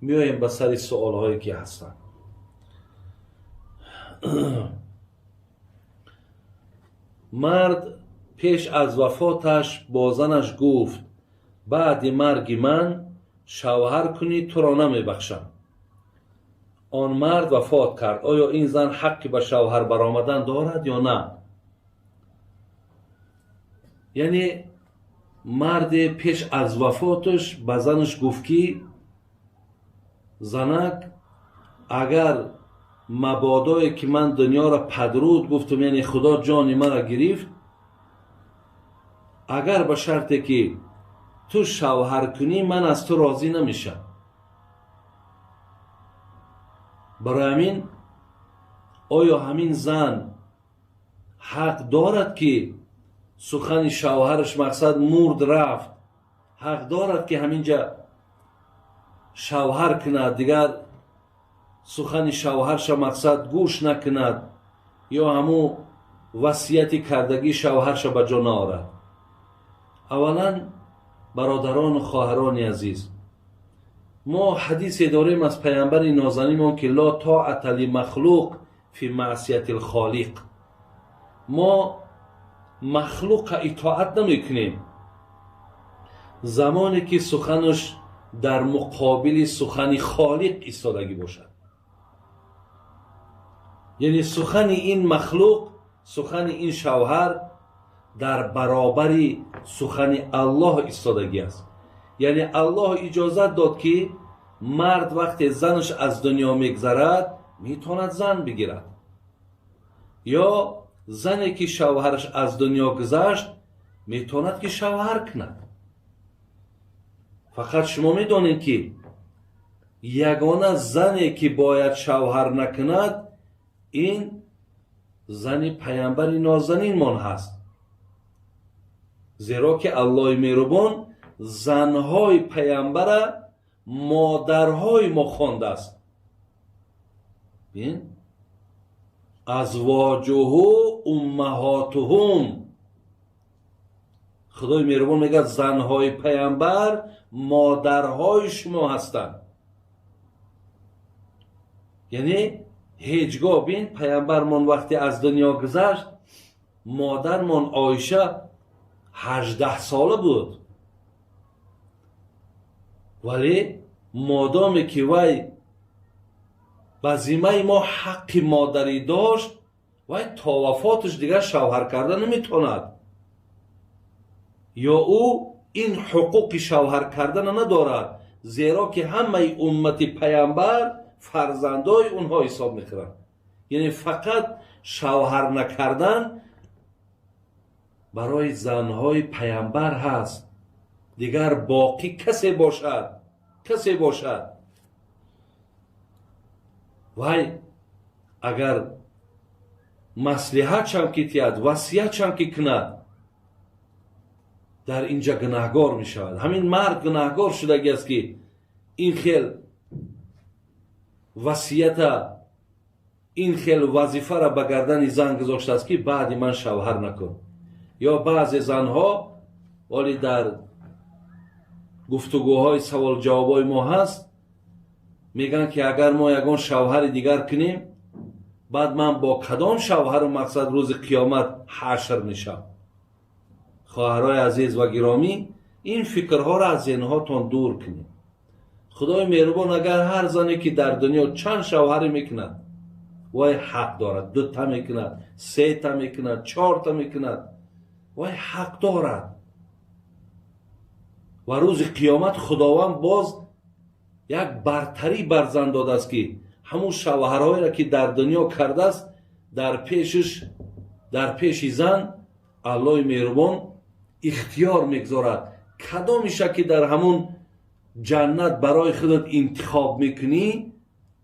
میایم به سر سوال هایی که هستن. مرد پیش از وفاتش با زنش گفت بعد مرگ من شوهر کنی تو را نمیبخشم. آن مرد وفات کرد. آیا این زن حقی به شوهر برآمدن دارد یا نه؟ یعنی مرد پیش از وفاتش به زنش گفت که زنک اگر مبادایی که من دنیا را پدرود گفتم، یعنی خدا جان مرا گرفت، اگر به شرطی که تو شوهر کنی من از تو راضی نمیشم. برای همین آیا همین زن حق دارد که سخن شوهرش مقصد مرد رفت، حق دارد که همینجا شوهر کند، دیگر سخن شوهرش مقصد گوش نکند یا همو وصیتی کردگی شوهرش به جا نآورد؟ اولا برادران و خواهران عزیز، ما حدیثی داریم از پیامبر نازنینمان که لا طاعت لمخلوق فی معصیت الخالق. ما مخلوق اطاعت نمیکنیم زمانی که سخنش در مقابل سخن خالق ایستادگی باشد. یعنی سخن این مخلوق، سخن این شوهر در برابر سخن الله ایستادگی است. یعنی الله اجازت داد که مرد وقتی زنش از دنیا میگذرد میتواند زن بگیرد، یا زنی که شوهرش از دنیا گذشت میتواند که شوهر کند. فقط شما میدانید که یگانه زنی که باید شوهر نکند این زن پیامبر نازنینمان هست، زیرا که الله مهربان زنهای پیامبر مادرهای ما خوانده است. ببین ازواجه امهاتهم، خدای مهربان میگه زنهای پیامبر مادرهای شما هستند. یعنی هیچگاه بین پیامبرمان وقتی از دنیا گذشت مادرمان عایشه 18 ساله بود، ولی مادامی که وی به ذمه ما حق مادری داشت وی تا وفاتش دیگر شوهر کردن نمیتواند، یا او این حقوق شوهر کردن ندارد، زیرا که همه امت پیامبر فرزندای اونها حساب میکنند. یعنی فقط شوهر نکردن برای زنهای پیامبر هست، دیگر باقی کسی باشد وای اگر مصلحت چم که تید، وصیت چم که کند، در اینجا گناهگار می شود. همین مرد گناهگار شده است که این خیل وصیت، این خیل وظیفه را به گردن زن گذاشته است که بعد من شوهر نکن. یا بعضی زنها ولی در گفتگوهای سوال جوابای ما هست میگن که اگر ما یگان شوهر دیگر کنیم بعد من با کدام شوهر مقصد روز قیامت حشر میشم. خواهرای عزیز و گرامی، این فکرها را از ذهنهاتون دور کنید. خدای مهربان اگر هر زنی که در دنیا چند شوهر میکند وای حق دارد، 2 تا میکند، 3 تا میکند، 4 تا میکند، وای حق دارد. و روز قیامت خداوند باز یک برتری بر زن داده است که همون شوهرهایی را که در دنیا کرده است در پیش زن الله مهربان اختیار میگذارد کدامش که در همون جنت برای خودت انتخاب میکنی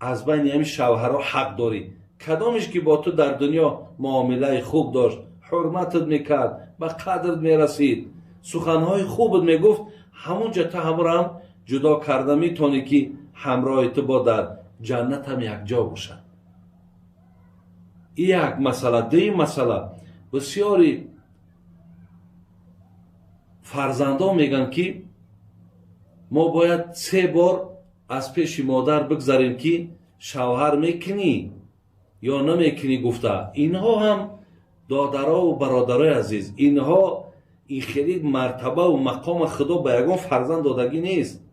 از بین همین شوهرها حق داری. کدامش که با تو در دنیا معامله خوب داشت، حرمتت میکرد، به قدرت میرسید، سخنهای خوبت میگفت، همونجا تا هم جدا کرده میتونی که همراه تو با در جنت هم یک جا باشد. این یک مسئله. دوی مسئله، بسیاری فرزندان میگن که ما باید 3 بار از پیش مادر بگذاریم که شوهر میکنی یا نمیکنی گفته. اینها هم دادرها و برادرای عزیز، اینها این خیلی مرتبه و مقام خدا به یگان فرزند دادگی نیست.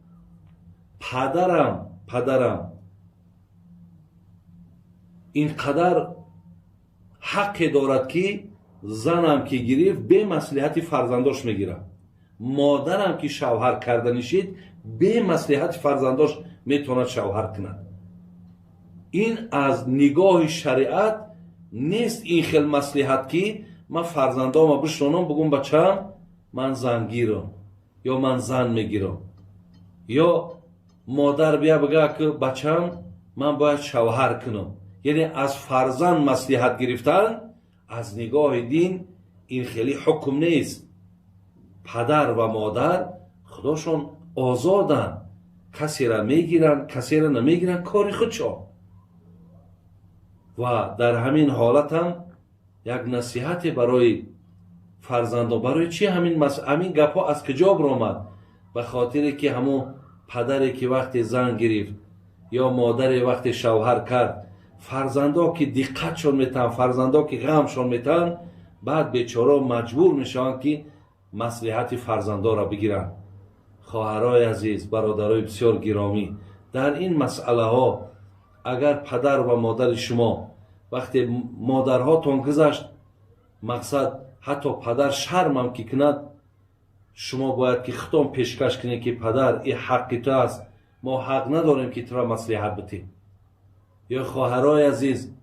پدرم اینقدر حق دارد که زنم که گرفت به مصلحت فرزنداش میگیره، مادرم که شوهر کردنشید به مصلحت فرزنداش میتوند شوهر کند. این از نگاه شریعت نیست این خیل مصلحت که من فرزندام بشونم بگم بچم من زن گیرم یا من زن میگیرم، یا مادر بیا بگه که بچم من باید شوهر کنم. یعنی از فرزند مصلحت گرفتن از نگاه دین این خیلی حکم نیست. پدر و مادر خداشون آزادن، کسی را میگیرن کسی را نمیگیرن، کاری خودشون. و در همین حالت هم یک نصیحت برای فرزندان، برای چی همین گپ ها از کجا برآمد؟ به خاطر که همون پدری که وقتی زن گرفت یا مادری وقتی شوهر کرد، فرزندا که دقتشون میتن، فرزندا که غمشون میتن، بعد بیچاره مجبور میشن که مصلحت فرزندا را بگیرن. خواهرای عزیز، برادرای بسیار گرامی، در این مسئله ها اگر پدر و مادر شما وقتی مادرهاتون گذشت، مقصد حتی پدر شرم هم که کند، شما باید که خطام پیشکش کنید که پدر این حق تو است، ما حق نداریم که تو را مصلحت بتیم. یا خواهرای عزیز،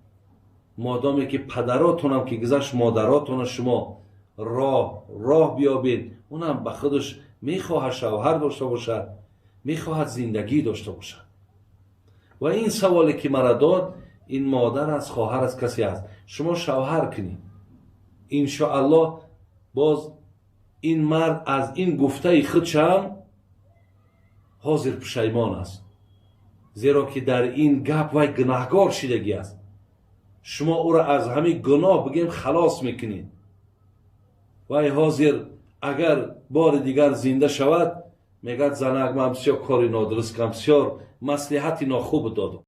مادامی که پدراتون هم که گذشت، مادراتون شما راه بیابید، اونم به خودش میخواهد شوهر داشته باشد، میخواهد زندگی داشته باشد. و این سوالی که مرا داد، این مادر از خواهر از کسی است، شما شوهر کنید، انشاءالله باز این مرد از این گفته خودش هم حاضر پشیمان است، زیرا که در این گپ وی گناهکار شدگی است. شما او را از همین گناه بگیم خلاص میکنید، وی حاضر اگر بار دیگر زنده شود میگد زنک من بسیار کاری نادرست کردم، بسیار مصلحتی ناخوب دادم.